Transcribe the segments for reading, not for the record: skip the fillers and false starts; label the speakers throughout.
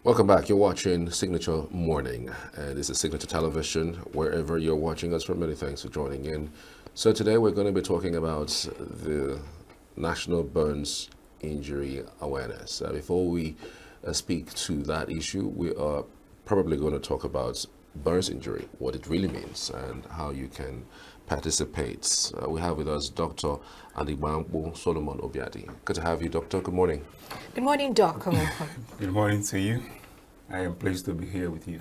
Speaker 1: Welcome back. You're watching Signature Morning, and this is Signature Television. Wherever you're watching us from, many thanks for joining in. So today we're going to be talking about the National Burns Injury Awareness. Before we speak to that issue, we are probably going to talk about burns injury, what it really means, and how you can participate. We have with us Dr. Anigbamkpu Solomon Obiadi. Good to have you, Doctor. Good morning.
Speaker 2: Good morning, Doc.
Speaker 3: Good morning to you. I am pleased to be here with you.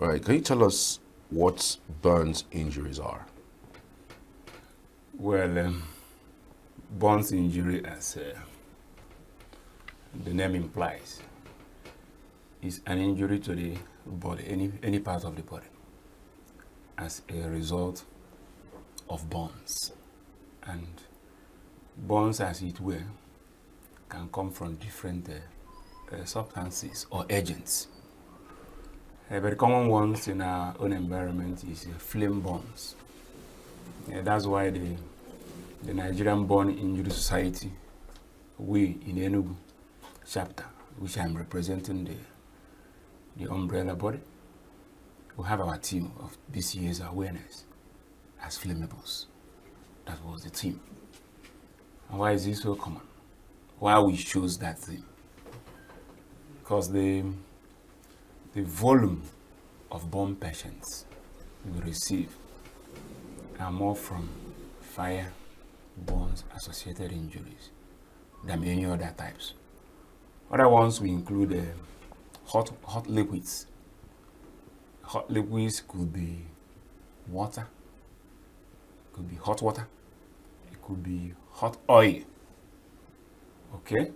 Speaker 1: All right, can you tell us what burns injuries are?
Speaker 3: Well, burns injury, as the name implies, is an injury to the body, any part of the body, as a result of burns. And burns, as it were, can come from different substances or agents. Very common ones in our own environment is flame burns. That's why the Nigerian Burn Injury Society, we in the Enugu chapter, which I'm representing the umbrella body, we have our theme of this year's awareness as flammables. That was the theme. And why is this so common? Why we chose that theme? Because the volume of burn patients we receive are more from fire, burns, associated injuries than any other types. Other ones we include hot liquids. Hot liquids could be water, could be hot water, it could be hot oil. Okay,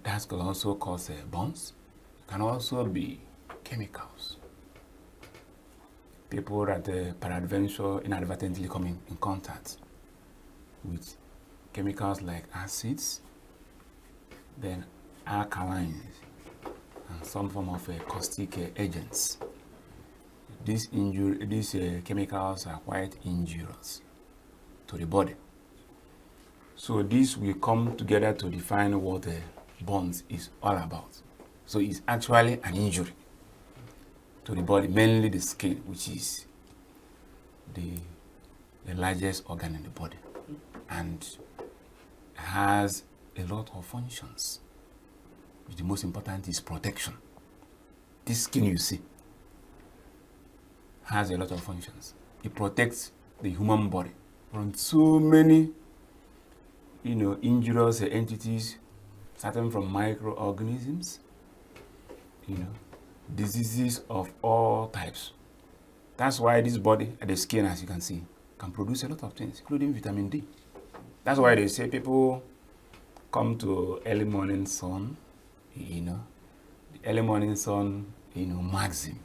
Speaker 3: that could also cause burns. It can also be chemicals. People that peradventure inadvertently come in contact with chemicals like acids, then alkalines, and some form of caustic agents. These chemicals are quite injurious to the body. So this will come together to define what burns is all about. So it's actually an injury to the body, mainly the skin, which is the largest organ in the body and has a lot of functions. The most important is protection. This skin you see has a lot of functions. It protects the human body from so many injurious entities, starting from microorganisms, diseases of all types. That's why this body, the skin, as you can see, can produce a lot of things, including vitamin D. That's why they say people come to early morning sun, the early morning sun, maxim.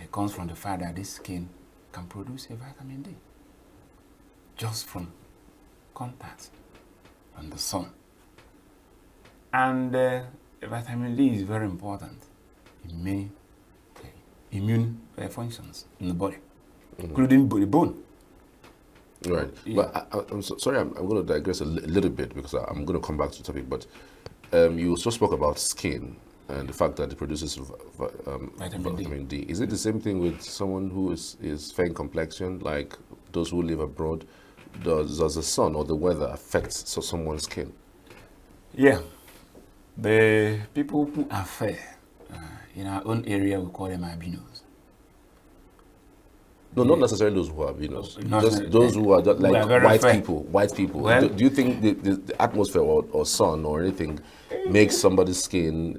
Speaker 3: It comes from the fact that this skin can produce a vitamin D just from contact on the sun. And vitamin D is very important in many immune functions in the body, including the bone.
Speaker 1: Right. Yeah. But I'm sorry, I'm going to digress a little bit because I'm going to come back to the topic. But you also spoke about skin and the fact that it produces vitamin D. Is it the same thing with someone who is fair in complexion, like those who live abroad? Does the sun or the weather affect someone's skin?
Speaker 3: Yeah. The people who are fair, in our own area, we call them albinos.
Speaker 1: No, not necessarily those who are albinos. Just those who are just like white fair people. White people. Well, do you think the atmosphere or sun or anything makes somebody's skin,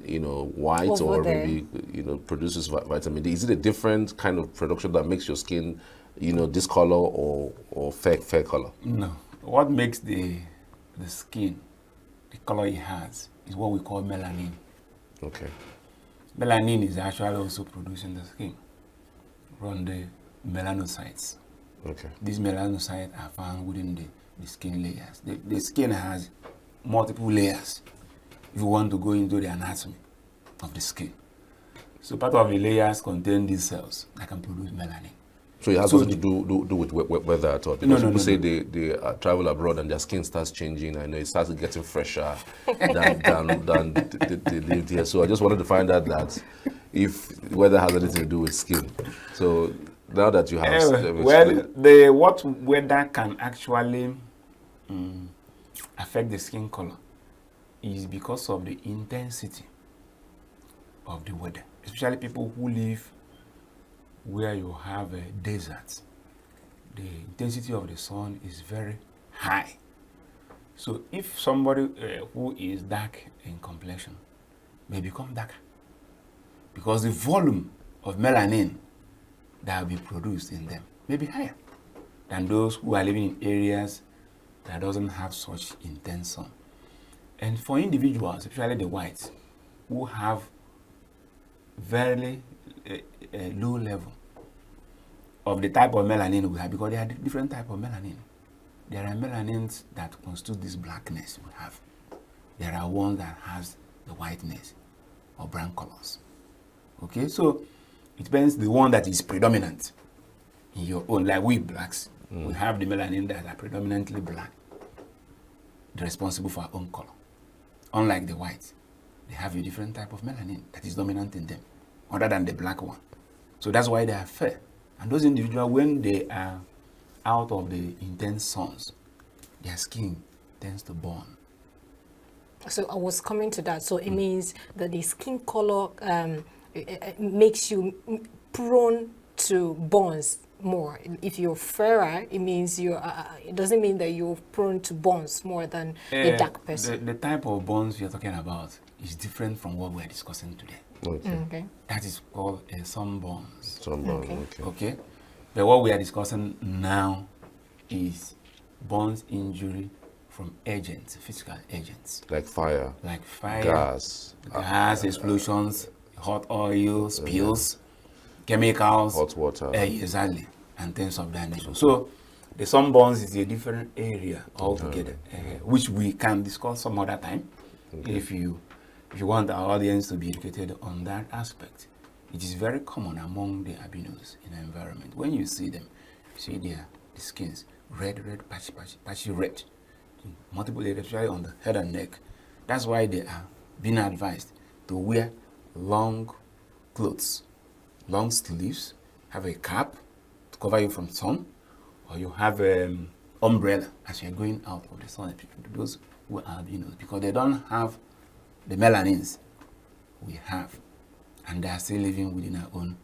Speaker 1: white or maybe, produces vitamin D? Is it a different kind of production that makes your skin, this color or fair color?
Speaker 3: No. What makes the skin, the color it has, is what we call melanin.
Speaker 1: Okay.
Speaker 3: Melanin is actually also produced in the skin from the melanocytes.
Speaker 1: Okay.
Speaker 3: These melanocytes are found within the skin layers. The skin has multiple layers if you want to go into the anatomy of the skin. So part of the layers contain these cells that can produce melanin.
Speaker 1: So it has
Speaker 3: So
Speaker 1: nothing to do with weather at all. Because
Speaker 3: No,
Speaker 1: people
Speaker 3: no.
Speaker 1: say they travel abroad and their skin starts changing and it starts getting fresher than they lived here. So I just wanted to find out that if weather has anything to do with skin. So now that you have
Speaker 3: well, the what weather can actually affect the skin color is because of the intensity of the weather, especially people who live where you have a desert. The intensity of the sun is very high. So if somebody who is dark in complexion may become darker because the volume of melanin that will be produced in them may be higher than those who are living in areas that doesn't have such intense sun. And for individuals, especially the whites, who have very low level of the type of melanin we have, because there are different type of melanin. There are melanins that constitute this blackness we have. There are ones that has the whiteness or brown colors. Okay, so it depends the one that is predominant in your own. Like we blacks, we have the melanin that are predominantly black. They're responsible for our own color. Unlike the whites, they have a different type of melanin that is dominant in them, other than the black one. So that's why they are fair. And those individuals, when they are out of the intense suns, their skin tends to burn.
Speaker 2: So I was coming to that. So it means that the skin color makes you prone to burns more. If you're fairer, it means you. It doesn't mean that you're prone to burns more than a dark person.
Speaker 3: The type of burns you're talking about is different from what we're discussing today.
Speaker 2: Okay.
Speaker 3: That is called sunburns.
Speaker 1: Sunburn,
Speaker 2: Okay.
Speaker 3: Okay. But what we are discussing now is burns injury from agents, physical agents.
Speaker 1: like fire,
Speaker 3: Like fire,
Speaker 1: gas,
Speaker 3: explosions, hot oil, spills, chemicals.
Speaker 1: hot water.
Speaker 3: Exactly. And things of that nature. So the sunburns is a different area altogether, which we can discuss some other time if you want our audience to be educated on that aspect. It is very common among the albinos in the environment. When you see them, you see the skins, red, patchy red, in multiple areas, especially on the head and neck. That's why they are being advised to wear long clothes, long sleeves, have a cap to cover you from sun, or you have an umbrella as you're going out of the sun. Those who are albinos, because they don't have the melanins we have, and they are still living within our own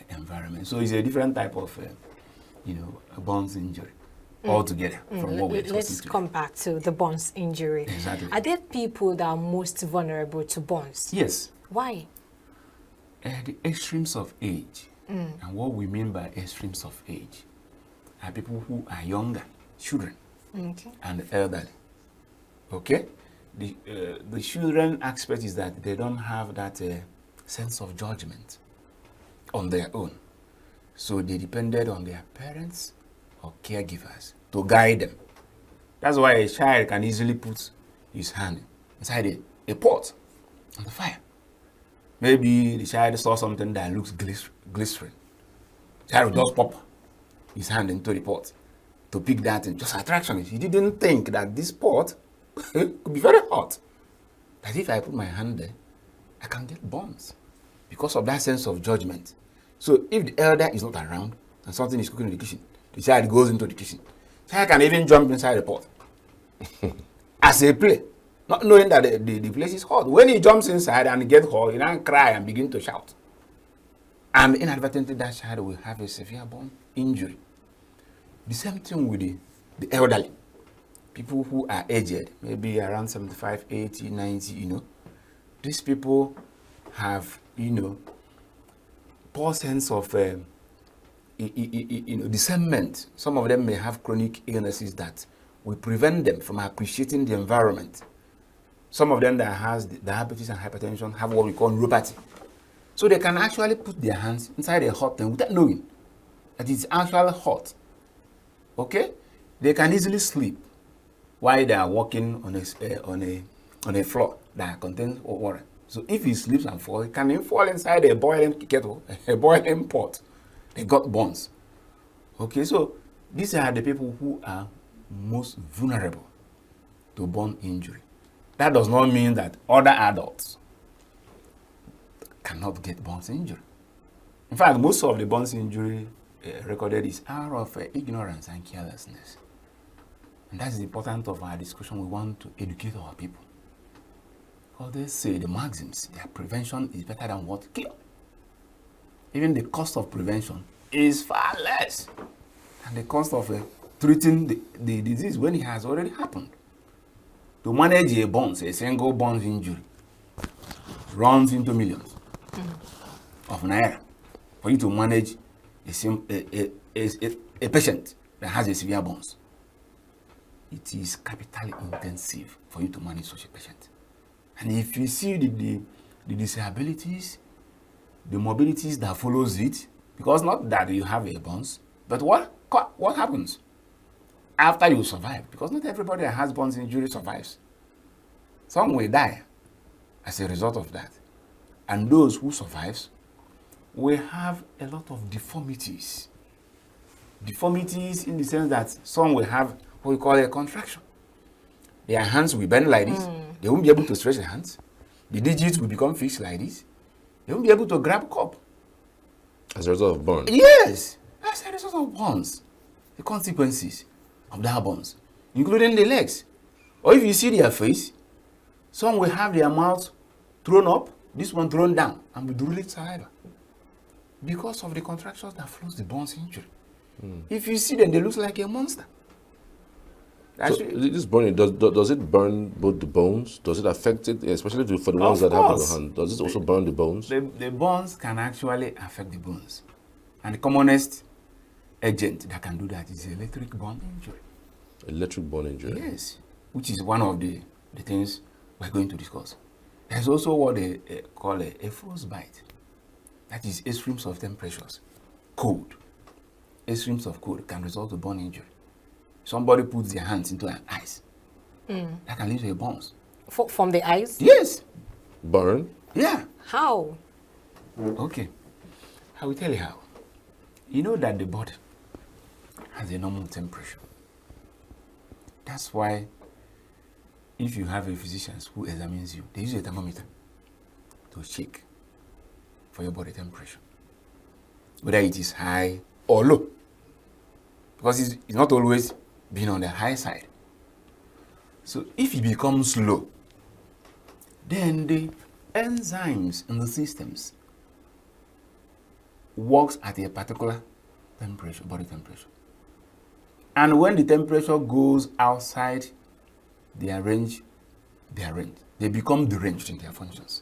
Speaker 3: environment. So it's a different type of, burns injury altogether from what we're discussing
Speaker 2: Let's
Speaker 3: today.
Speaker 2: come back to the burns injury.
Speaker 3: Exactly.
Speaker 2: Are there people that are most vulnerable to burns?
Speaker 3: Yes.
Speaker 2: Why?
Speaker 3: The extremes of age, and what we mean by extremes of age, are people who are younger, children,
Speaker 2: Okay.
Speaker 3: and elderly. Okay? The children aspect is that they don't have that sense of judgment on their own. So they depended on their parents or caregivers to guide them. That's why a child can easily put his hand inside a pot on the fire. Maybe the child saw something that looks glycerin. The child will just pop his hand into the pot to pick that in. Just attraction. He didn't think that this pot could be very hot. That if I put my hand there, I can get burns because of that sense of judgment. So if the elder is not around and something is cooking in the kitchen, the child goes into the kitchen. The child can even jump inside the pot as a play, not knowing that the place is hot. When he jumps inside and gets hot, he then cry and begin to shout. And inadvertently, that child will have a severe burn injury. The same thing with the elderly. People who are aged, maybe around 75, 80, 90, these people have, poor sense of, discernment. Some of them may have chronic illnesses that will prevent them from appreciating the environment. Some of them that has diabetes and hypertension have what we call neuropathy. So they can actually put their hands inside a hot thing without knowing that it's actually hot. Okay? They can easily sleep while they are walking on a floor that contains water. So if he sleeps and falls, he can fall inside a boiling kettle, a boiling pot. They got burns Okay, so these are the people who are most vulnerable to bone injury. That does not mean that other adults cannot get bone injury. In fact, most of the bone injury recorded is out of ignorance and carelessness. And that's the importance of our discussion. We want to educate our people. Because they say the maxims, that prevention is better than what cure. Even the cost of prevention is far less than the cost of treating the disease when it has already happened. To manage a single bone injury, runs into millions of naira for you to manage a patient that has a severe bones. It is capital intensive for you to manage such a patient. And if you see the disabilities, the mobilities that follows it, because not that you have a bones, but what happens after you survive? Because not everybody that has bones injury survives. Some will die as a result of that. And those who survives will have a lot of deformities. Deformities in the sense that some will have what we call a contraction. Their hands will bend like this. They won't be able to stretch their hands. The digits will become fixed like this. They won't be able to grab cup.
Speaker 1: As a result of burn?
Speaker 3: Yes, as a result of burns. The consequences of that burns, including the legs. Or if you see their face, some will have their mouth thrown up, this one thrown down, and will drooling saliva. Because of the contractions that flows the bones injury. If you see them, they look like a monster.
Speaker 1: So this burning, does it burn both the bones? Does it affect it, especially for the ones that have on the hand? Does it also burn the bones?
Speaker 3: The bones can actually affect the bones. And the commonest agent that can do that is electric bone injury.
Speaker 1: Electric bone injury?
Speaker 3: Yes, which is one of the things we're going to discuss. There's also what they call a frostbite. That is extremes of temperatures. Cold. Extremes of cold can result in bone injury. Somebody puts their hands into an ice. That can lead to a bones.
Speaker 2: From the ice?
Speaker 3: Yes.
Speaker 1: Burn?
Speaker 3: Yeah.
Speaker 2: How?
Speaker 3: Okay. I will tell you how. You know that the body has a normal temperature. That's why if you have a physician who examines you, they use a thermometer to check for your body temperature, whether it is high or low. Because it's not always being on the high side. So if it becomes low, then the enzymes in the systems works at a particular temperature, body temperature. And when the temperature goes outside their range, they become deranged in their functions.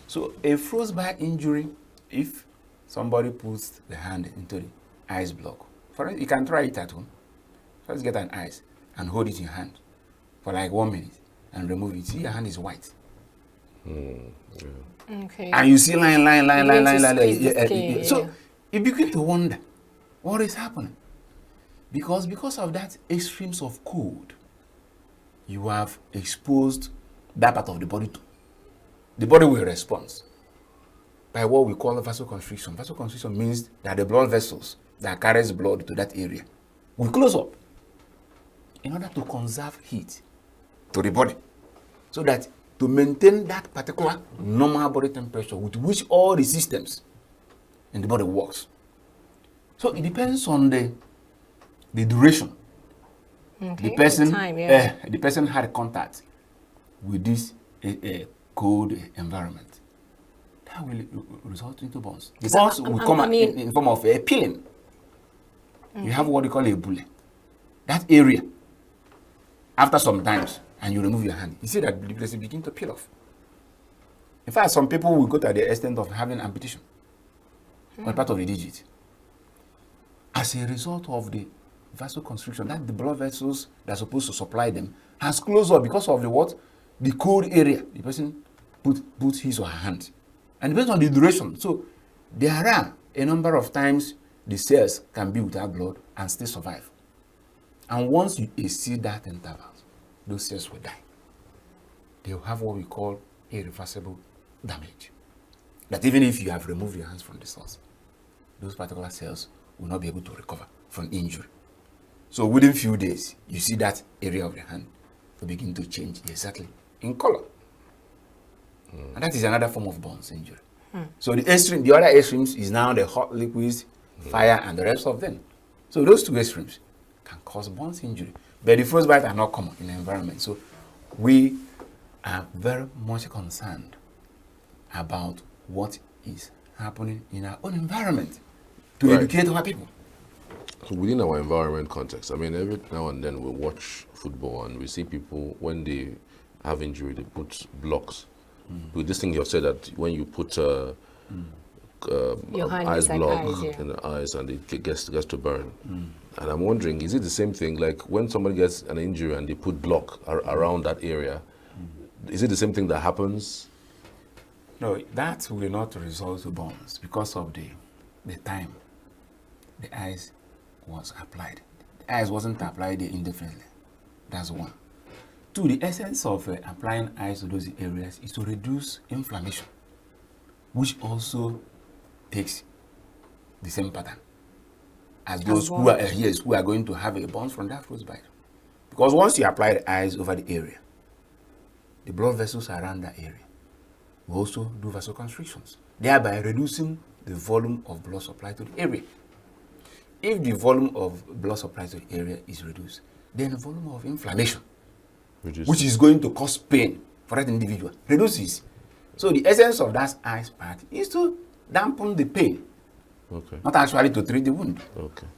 Speaker 3: So a frostbite injury, if somebody puts the hand into the ice block, for instance, you can try it at home. First get an ice and hold it in your hand for like 1 minute and remove it. See, your hand is white.
Speaker 2: Okay.
Speaker 3: And you see line. So
Speaker 2: Yeah.
Speaker 3: you begin to wonder what is happening. Because of that extremes of cold, you have exposed that part of the body to. The body will respond by what we call vasoconstriction. Vasoconstriction means that the blood vessels that carries blood to that area will close up in order to conserve heat to the body, so that to maintain that particular normal body temperature with which all the systems in the body works. So it depends on the duration.
Speaker 2: Okay.
Speaker 3: The person,
Speaker 2: Time, yeah.
Speaker 3: the person had contact with this cold environment. That will result into burns. The
Speaker 2: So,
Speaker 3: burns will come
Speaker 2: I mean-
Speaker 3: in form of a peeling. You have what you call a bullet. That area, after some times, and you remove your hand, you see that the place begin to peel off. In fact, some people will go to the extent of having amputation on part of the digit as a result of the vasoconstriction, that the blood vessels that are supposed to supply them has closed up because of the what? The cold area. The person put his or her hand. And depends on the duration. So there are a number of times the cells can be without blood and still survive. And once you exceed that interval, those cells will die. They will have what we call irreversible damage. That even if you have removed your hands from the source, those particular cells will not be able to recover from injury. So within few days, you see that area of the hand will begin to change exactly in color. And that is another form of burns injury. So the other extremes is now the hot liquids, fire, and the rest of them. So those two extremes can cause burns injury. But the frostbite are not common in the environment. So we are very much concerned about what is happening in our own environment to
Speaker 1: Right.
Speaker 3: educate our people.
Speaker 1: So within our environment context, I mean, every now and then we watch football and we see people, when they have injury, they put blocks. With this thing, you've said that when you put
Speaker 2: Your hand
Speaker 1: ice
Speaker 2: inside
Speaker 1: block
Speaker 2: eyes, yeah.
Speaker 1: in the eyes and it gets to burn. And I'm wondering, is it the same thing? Like when somebody gets an injury and they put block around that area, is it the same thing that happens?
Speaker 3: No, that will not result to burns because of the time the ice was applied. The ice wasn't applied indefinitely. That's one. Two, the essence of applying ice to those areas is to reduce inflammation, which also takes the same pattern as those who are going to have a burn from that frostbite. Because once you apply the ice over the area, the blood vessels around that area will also do vasoconstrictions, thereby reducing the volume of blood supply to the area. If the volume of blood supply to the area is reduced, then the volume of inflammation, which is going to cause pain for that individual, reduces. So the essence of that ice pack is to dampen the pain, not actually to treat the wound,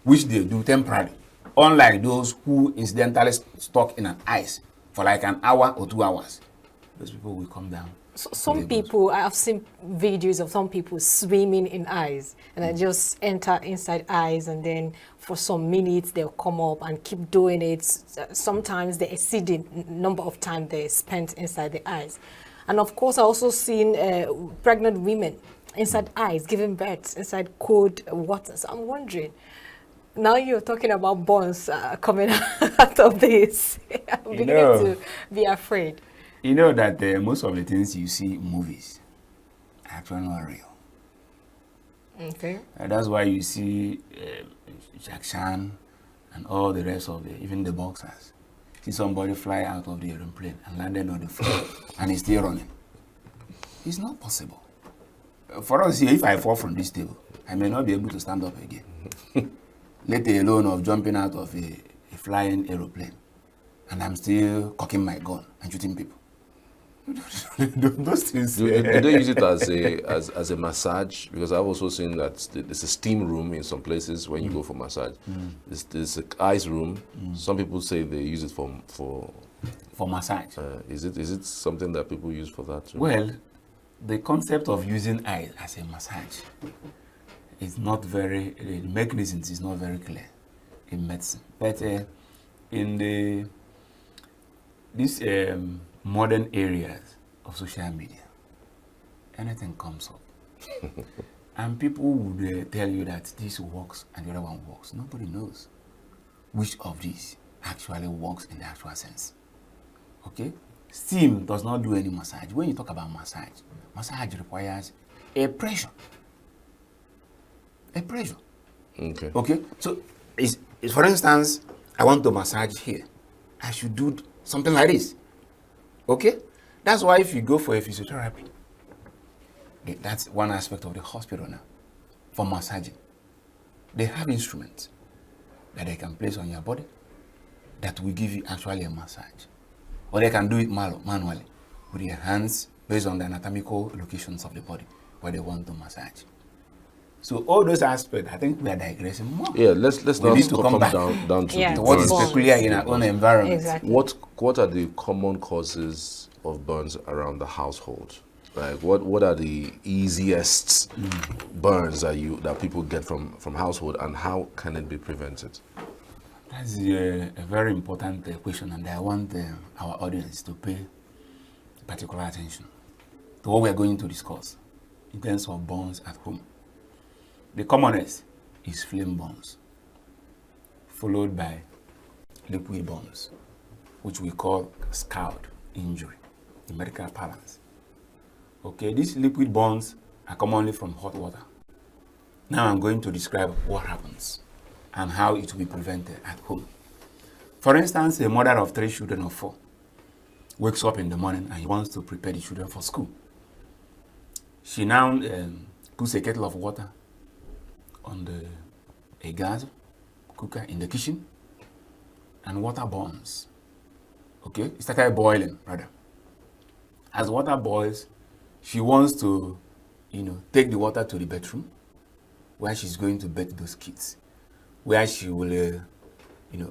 Speaker 3: which they do temporarily. Unlike those who incidentally stuck in an ice for like an hour or 2 hours, those people will come down.
Speaker 2: So some people, I have seen videos of some people swimming in ice and they just enter inside ice and then for some minutes they'll come up and keep doing it. Sometimes they exceed the number of time they spent inside the ice. And of course, I also seen pregnant women inside ice, giving birth inside cold water. So I'm wondering, now you're talking about burns coming out of this. I'm beginning to be afraid.
Speaker 3: You know that most of the things you see in movies are actually not real.
Speaker 2: Okay.
Speaker 3: That's why you see Jack Chan and all the rest of even the boxers. See somebody fly out of the airplane and landed on the floor and he's still running. It's not possible. For us here, if I fall from this table, I may not be able to stand up again. Let alone of jumping out of a flying aeroplane. And I'm still cocking my gun and shooting people. Those things.
Speaker 1: Do they use it as a massage? Because I've also seen that there's a steam room in some places when you go for massage. There's an ice room. Some people say they use it for
Speaker 3: massage.
Speaker 1: Is it something that people use for that too?
Speaker 3: Well, the concept of using ice as a massage is not very, the mechanisms is not very clear in medicine. But in these modern areas of social media, anything comes up. And people would tell you that this works and the other one works. Nobody knows which of these actually works in the actual sense. Okay? Steam does not do any massage. When you talk about massage, massage requires a pressure. A pressure.
Speaker 1: Okay.
Speaker 3: Okay? So, it's for instance, I want to massage here. I should do something like this. Okay? That's why if you go for a physiotherapy, that's one aspect of the hospital now, for massaging. They have instruments that they can place on your body that will give you actually a massage. Or they can do it manually with your hands based on the anatomical locations of the body where they want to massage. So all those aspects, I think we are digressing more.
Speaker 1: Yeah, let's not come down to
Speaker 3: what is peculiar in our own environment.
Speaker 2: Exactly.
Speaker 1: What are the common causes of burns around the household? Like what are the easiest burns that people get from household, and how can it be prevented?
Speaker 3: That's a very important question, and I want our audience to pay particular attention to what we are going to discuss in terms of burns at home. The commonest is flame burns, followed by liquid burns, which we call scald injury in medical parlance. Okay, these liquid burns are commonly from hot water, Now I'm going to describe what happens and how it will be prevented at home. For instance, a mother of 3 children or 4 wakes up in the morning and he wants to prepare the children for school. She now puts a kettle of water on a gas cooker in the kitchen, and water burns. Okay, it started boiling, rather. As water boils, she wants to, take the water to the bedroom where she's going to bathe those kids, where she will,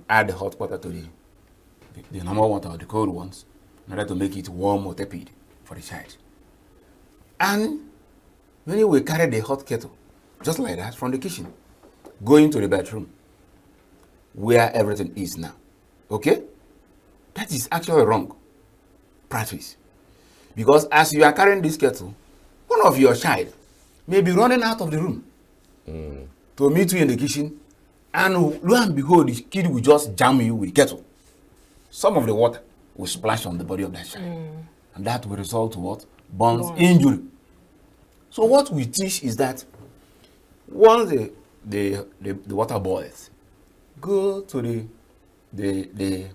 Speaker 3: add the hot water to the normal water or the cold ones in order to make it warm or tepid for the child. And when you will carry the hot kettle, just like that, from the kitchen, going to the bedroom, where everything is now. Okay? That is actually wrong practice. Because as you are carrying this kettle, one of your child may be running out of the room to meet you in the kitchen, and lo and behold, the kid will just jam you with the kettle. Some of the water will splash on the body of that child. And that will result to what? Burns injury. So what we teach is that once the water boils, go to the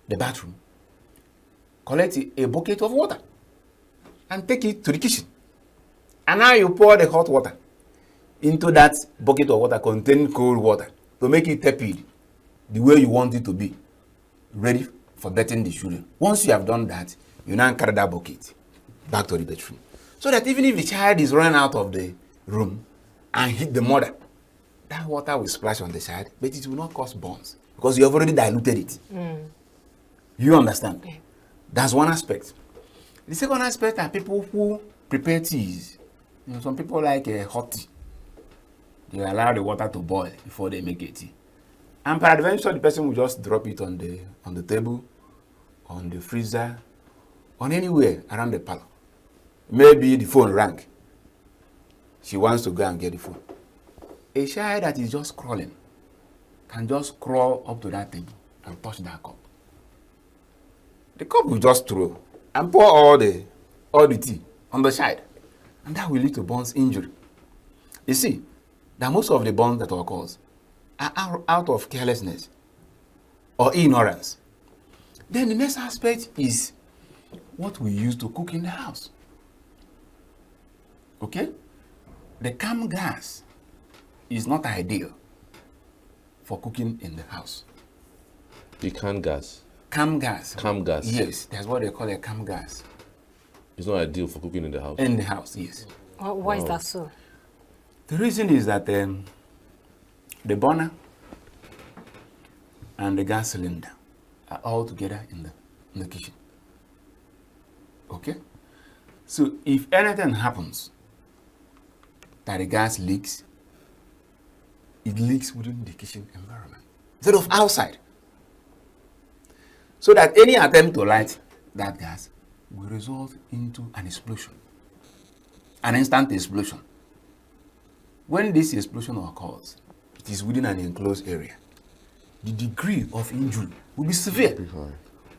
Speaker 3: bathroom, collect a bucket of water, and take it to the kitchen. And now you pour the hot water into that bucket of water containing cold water to make it tepid, the way you want it to be, ready for bathing the children. Once you have done that, you now carry that bucket back to the bedroom. So that even if the child is running out of the room and hit the mother, that water will splash on the child, but it will not cause burns because you have already diluted it. You understand? Okay. That's one aspect. The second aspect are people who prepare teas. Some people like hot tea. They allow the water to boil before they make a tea. And peradventure, the person will just drop it on the table, on the freezer, on anywhere around the parlor. Maybe the phone rang. She wants to go and get the phone. A child that is just crawling can just crawl up to that table and touch that cup. The cup will just throw and pour all the tea on the child. And that will lead to burns injury. You see, that most of the burns that occurs are out of carelessness or ignorance. Then the next aspect is what we use to cook in the house. Okay? The cam gas is not ideal for cooking in the house.
Speaker 1: The can gas?
Speaker 3: Cam gas.
Speaker 1: Cam gas?
Speaker 3: Yes, that's what they call a cam gas.
Speaker 1: It's not ideal for cooking in the house?
Speaker 3: In the house, yes.
Speaker 2: Why is that so?
Speaker 3: The reason is that the burner and the gas cylinder are all together in the kitchen. Okay? So if anything happens that the gas leaks, it leaks within the kitchen environment instead of outside. So that any attempt to light that gas will result into an explosion, an instant explosion. When this explosion occurs, it is within an enclosed area. The degree of injury will be severe.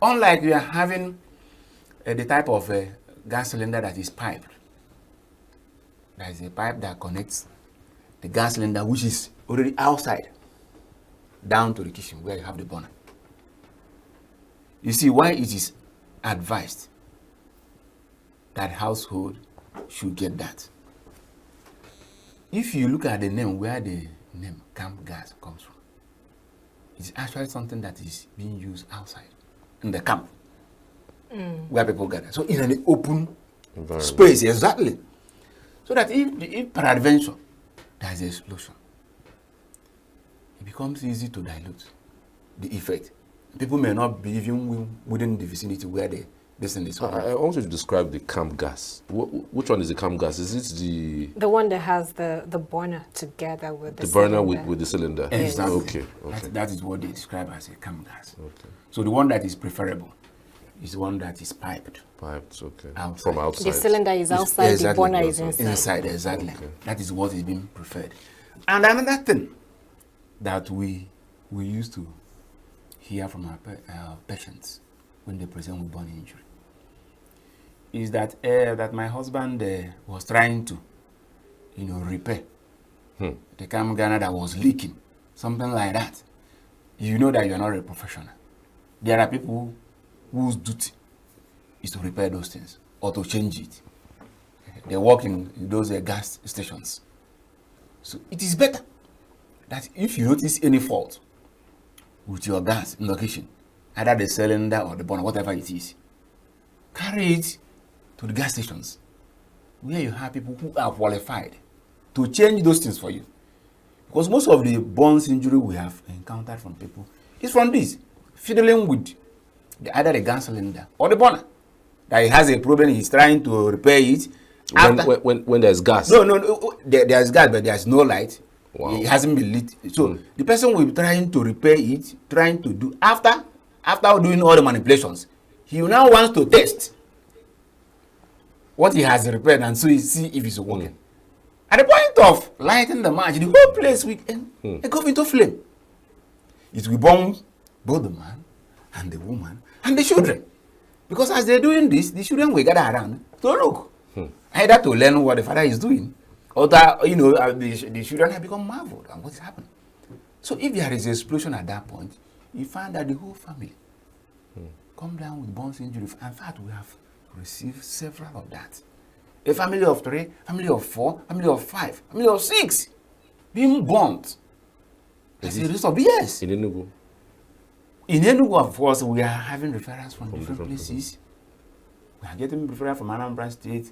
Speaker 3: Unlike you are having the type of gas cylinder that is piped. There is a pipe that connects the gas cylinder, which is already outside, down to the kitchen where you have the burner. You see why it is advised that household should get that. If you look at the name, where the name camp gas comes from, it's actually something that is being used outside in the camp where people gather. So in an open space, exactly. So that if peradventure there is an explosion, it becomes easy to dilute the effect. People may not be even within the vicinity where this thing is.
Speaker 1: I want you to describe the camp gas. Which one is the camp gas? Is it
Speaker 2: the one that has the burner together with the
Speaker 1: burner
Speaker 2: cylinder?
Speaker 1: with the cylinder?
Speaker 3: Exactly.
Speaker 1: Okay.
Speaker 3: That is what they describe as a camp gas.
Speaker 1: Okay.
Speaker 3: So the one that is preferable is the one that is piped.
Speaker 1: Piped, okay.
Speaker 3: Outside.
Speaker 1: From outside.
Speaker 2: The cylinder is outside, the burner is inside.
Speaker 3: Inside, exactly.
Speaker 1: Okay.
Speaker 3: That is what is being preferred. And another thing that we used to hear from our patients when they present with burn injury is that that my husband was trying to, repair the cam Ghana that was leaking, something like that, you know that you are not a professional. There are people whose duty is to repair those things or to change it. They work in those gas stations. So it is better that if you notice any fault with your gas in location, either the cylinder or the burner, whatever it is, carry it to the gas stations where you have people who are qualified to change those things for you. Because most of the burns injury we have encountered from people is from this, fiddling with either the gas cylinder or the burner. That he has a problem, he's trying to repair it.
Speaker 1: When there's gas?
Speaker 3: No, there's gas, but there's no light.
Speaker 1: Wow.
Speaker 3: It hasn't been lit. So the person will be trying to repair it, trying to do, after doing all the manipulations, he now wants to test what he has repaired and so he see if it's working. At the point of lighting the match, the whole place will go into flame. It will burn both the man and the woman and the children. Because as they're doing this, the children will gather around to look. Either to learn what the father is doing, or that, the children have become marveled at what is happening. So if there is an explosion at that point, you find that the whole family come down with burns injury. In fact, we have received several of that. A family of 3, family of 4, family of 5, family of 6 being burnt. As a result of, yes.
Speaker 1: In Enugu?
Speaker 3: In Enugu, of course, we are having referrals from different places. We are getting referrals from Anambra State,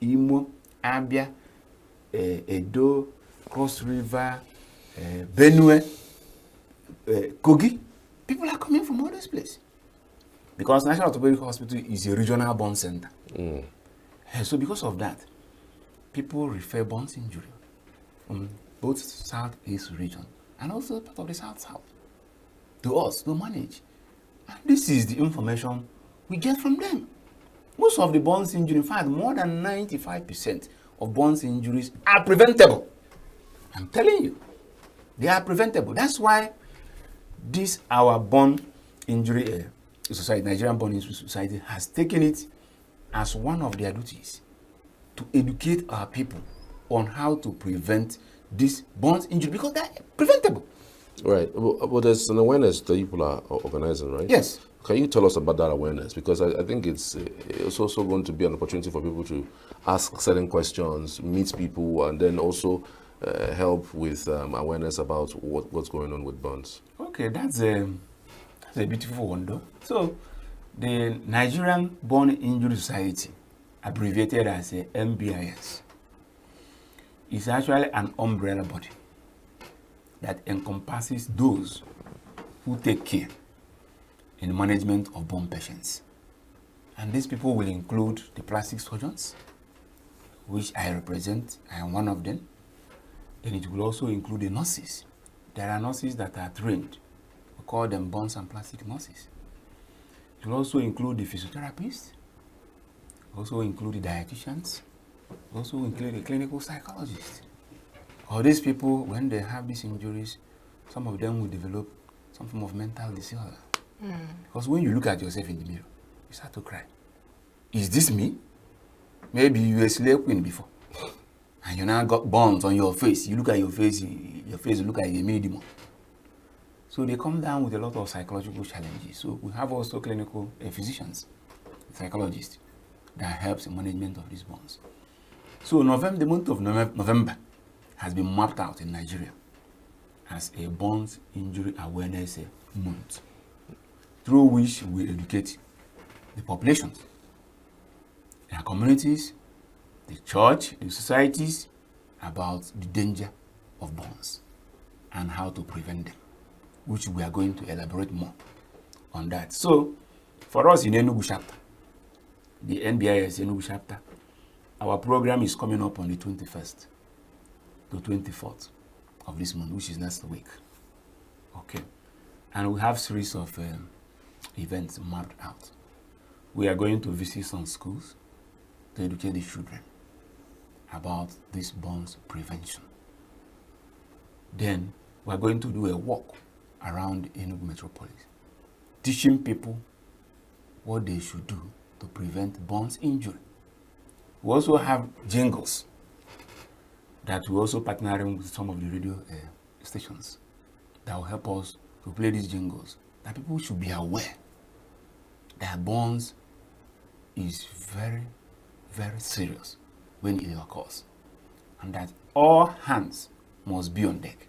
Speaker 3: Imo, Abia, Edo, Cross River, Benue, Kogi. People are coming from all these places. Because National Orthopedic Hospital is a regional burn center. So because of that, people refer burns injury from both Southeast region and also part of the South-South to us to manage. And this is the information we get from them. Most of the burns injury, in fact, more than 95% of burns injuries are preventable. I'm telling you, they are preventable. That's why this, our burn injury society, Nigerian Burn Injury Society, has taken it as one of their duties to educate our people on how to prevent this burns injury because they're preventable.
Speaker 1: Right. Well, there's an awareness that people are organizing, right?
Speaker 3: Yes.
Speaker 1: Can you tell us about that awareness? Because I think it's also going to be an opportunity for people to ask certain questions, meet people, and then also help with awareness about what's going on with burns.
Speaker 3: Okay, that's a beautiful one, though. So, the Nigerian Burn Injury Society, abbreviated as NBIS, is actually an umbrella body that encompasses those who take care in the management of burn patients. And these people will include the plastic surgeons, which I represent. I am one of them. Then it will also include the nurses. There are nurses that are trained. We call them burns and plastic nurses. It will also include the physiotherapists, also include the dietitians, also include the clinical psychologists. All these people, when they have these injuries, some of them will develop some form of mental disorder. Because when you look at yourself in the mirror, you start to cry. Is this me? Maybe you were a slave queen before. And you now got burns on your face. You look at your face look like a mini demon. So they come down with a lot of psychological challenges. So we have also clinical physicians, psychologists, that helps in management of these burns. So November, the month of November has been mapped out in Nigeria as a burns injury awareness month, through which we educate the populations, their communities, the church, the societies, about the danger of burns and how to prevent them, which we are going to elaborate more on that. So, for us in Enugu chapter, the NBIS Enugu chapter, our program is coming up on the 21st to 24th of this month, which is next week. Okay. And we have series of events mapped out. We are going to visit some schools to educate the children about this burns prevention. Then we are going to do a walk around Enugu metropolis, teaching people what they should do to prevent burns injury. We also have jingles that we're also partnering with some of the radio stations that will help us to play these jingles. That people should be aware that burns is very, very serious when it occurs, and that all hands must be on deck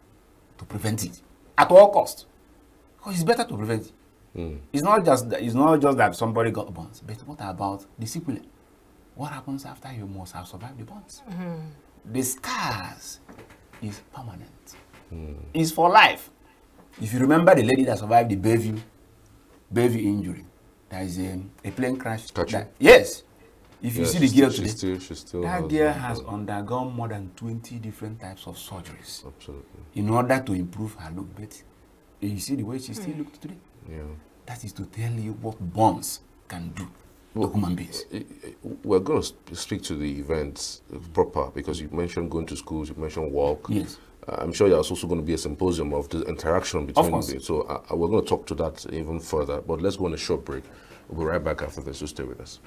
Speaker 3: to prevent it at all costs. Because it's better to prevent it. It's not just that somebody got burns, but what about the sequelae? What happens after you must have survived the burns? The scars is permanent. It's for life. If you remember the lady that survived the Bayview injury, there is a plane crash. Yes. If you see the girl today,
Speaker 1: she still
Speaker 3: that girl has undergone more than 20 different types of surgeries.
Speaker 1: Absolutely.
Speaker 3: In order to improve her look. But you see the way she still looks today?
Speaker 1: Yeah.
Speaker 3: That is to tell you what burns can do to human beings.
Speaker 1: We're going to speak to the events proper, because you mentioned going to schools, you mentioned walk.
Speaker 3: Yes.
Speaker 1: I'm sure there's also going to be a symposium of the interaction between them. So we're going to talk to that even further. But let's go on a short break. We'll be right back after this. So stay with us.